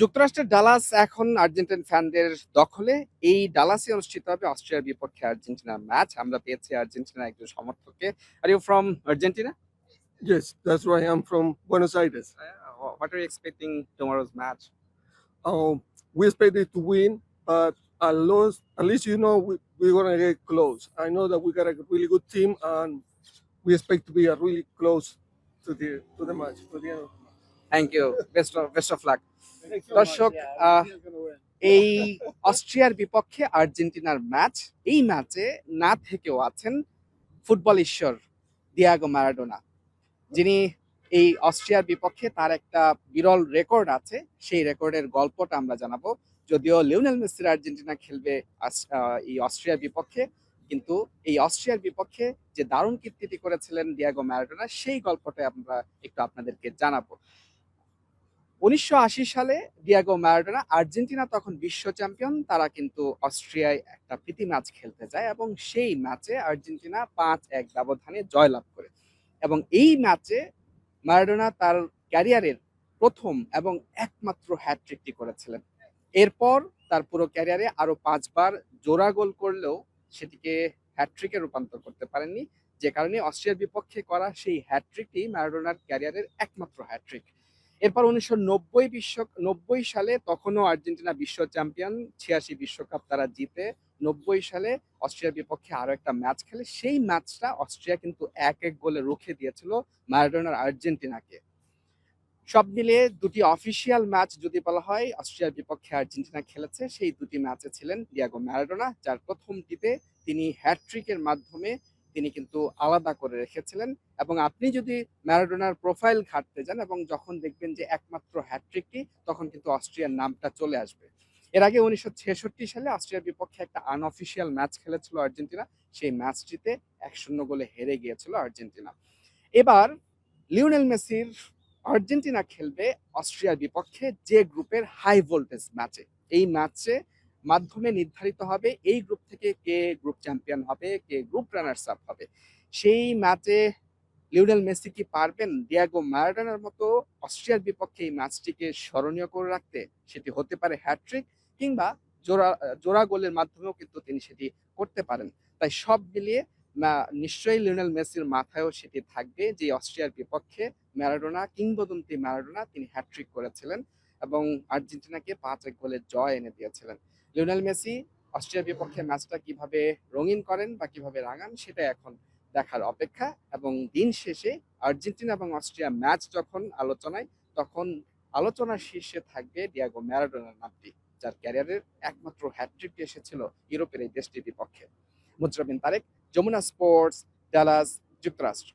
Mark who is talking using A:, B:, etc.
A: যুক্তরাষ্ট্রের ডালাস এখন আর্জেন্টিন ফ্যানদের দখলে। এই ডালাসে অনুষ্ঠিত হবে অস্ট্রিয়ার বিপক্ষে আর্জেন্টিনার ম্যাচ। আমরা পেয়েছি আর্জেন্টিনার একজন সমর্থককে। Are you from Argentina?
B: Yes, that's right. I'm from Buenos Aires.
A: What are you expecting tomorrow's match?
B: We expected to win, but at least we're gonna get close. I know that we got a really good team, and we expect to be a really close to the match to the end.
A: Thank you. Best of luck.
B: Thanks so
A: দর্শক,
B: much. Yeah,
A: ah,
B: we're gonna win.
A: এই অস্ট্রিয়ার বিপক্ষে আর্জেন্টিনার match, এই ম্যাচে না থেকেও আছেন ফুটবল ঈশ্বর দিয়াগো ম্যারাডোনা, যিনি এই অস্ট্রিয়ার বিপক্ষে তার একটা বিরল রেকর্ড আছে। সেই রেকর্ডের গল্পটা আমরা জানাবো। যদিও লিওনেল মেসির আর্জেন্টিনা খেলবে এই অস্ট্রিয়ার বিপক্ষে, কিন্তু এই অস্ট্রিয়ার বিপক্ষে যে দারুণ কীর্তিটি করেছিলেন দিয়াগো ম্যারাডোনা, সেই গল্পটা আমরা একটু আপনাদেরকে জানাবো। ১৯৮০ সালে দিয়াগো ম্যারাডোনা, আর্জেন্টিনা তখন বিশ্ব চ্যাম্পিয়ন, তারা কিন্তু অস্ট্রিয়ায় একটা প্রীতি ম্যাচ খেলতে যায় এবং সেই ম্যাচে আর্জেন্টিনা ৫-১ ব্যবধানে জয়লাভ করে। এবং এই ম্যাচে ম্যারাডোনা তার ক্যারিয়ারের প্রথম এবং একমাত্র হ্যাটট্রিকটি করেছিলেন। এরপর তার পুরো ক্যারিয়ারে আরো ৫ বার জোড়া গোল করলেও সেটিকে হ্যাটট্রিকে রূপান্তর করতে পারেননি, যে কারণে অস্ট্রিয়ার বিপক্ষে করা সেই হ্যাটট্রিকটি ম্যারাডোনার ক্যারিয়ারের একমাত্র হ্যাটট্রিক। এরপর ১৯৯০ সালে, তখনও আর্জেন্টিনা বিশ্ব চ্যাম্পিয়ন, ৮৬ বিশ্বকাপ তারা জিতে ৯০ সালে অস্ট্রিয়ার বিপক্ষে আরো একটা ম্যাচ খেলে। সেই ম্যাচটা অস্ট্রিয়া কিন্তু ১-১ গোলে রুখে দিয়েছিল ম্যারাডোনার আর্জেন্টিনাকে। সব মিলিয়ে দুটি অফিসিয়াল ম্যাচ যদি বলা হয় অস্ট্রিয়ার বিপক্ষে আর্জেন্টিনা খেলেছে, সেই দুটি ম্যাচে ছিলেন ডিয়াগো ম্যারাডোনা, যার প্রথমটিতে তিনি হ্যাটট্রিকের মাধ্যমে তিনি কিন্তু আলাদা করে রেখেছিলেন। এবং আপনি যদি ম্যারাডোনার প্রোফাইল ঘাঁটতে যান এবং যখন দেখবেন যে একমাত্র হ্যাটট্রিকটি, তখন কিন্তু অস্ট্রিয়ার নামটা চলে আসবে। এর আগে ১৯৬৬ সালে অস্ট্রিয়ার বিপক্ষে একটা আনঅফিসিয়াল ম্যাচ খেলেছিল আর্জেন্টিনা, সেই ম্যাচটিতে ১-০ গোলে হেরে গিয়েছিল আর্জেন্টিনা। এবার লিওনেল মেসির আর্জেন্টিনা খেলবে অস্ট্রিয়ার বিপক্ষে যে গ্রুপের হাই ভোল্টেজ ম্যাচে। এই ম্যাচে মাধ্যমে নির্ধারিত হবে এই গ্রুপ থেকে কে গ্রুপ চ্যাম্পিয়ন হবে, কে গ্রুপ রানার্স আপ হবে। সেই ম্যাচে লিওনেল মেসি কি পারবেন ডিয়াগো ম্যারাডোনার মতো অস্ট্রিয়ার বিপক্ষে এই ম্যাচটিকে স্মরণীয় করে রাখতে? সেটি হতে পারে হ্যাটট্রিক, কিংবা জোড়া জোড়া গোলের মাধ্যমেও কিন্তু তিনি সেটি করতে পারেন। তাই সব মিলিয়ে নিশ্চয়ই লিওনেল মেসির মাথায়ও সেটি থাকবে যে অস্ট্রিয়ার বিপক্ষে ম্যারাডোনা, কিংবদন্তি ম্যারাডোনা, তিনি হ্যাটট্রিক করেছিলেন এবং আর্জেন্টিনাকে ৫-১ গোলের জয় এনে দিয়েছিলেন। লিওনেল মেসি অস্ট্রিয়ার বিপক্ষে ম্যাচটা কিভাবে রঙিন করেন বা কিভাবে রাঙান, সেটা এখন দেখার অপেক্ষা। এবং দিন শেষে আর্জেন্টিনা এবং অস্ট্রিয়া ম্যাচ যখন আলোচনায়, তখন আলোচনার শীর্ষে থাকবে ডিয়াগো ম্যারাডোনার নামটি, যার ক্যারিয়ারের একমাত্র হ্যাটট্রিকটি এসেছিল ইউরোপের এই দেশটির বিপক্ষে। মুজরাবিন তারেক, যমুনা স্পোর্টস, ডালাস, যুক্তরাষ্ট্র।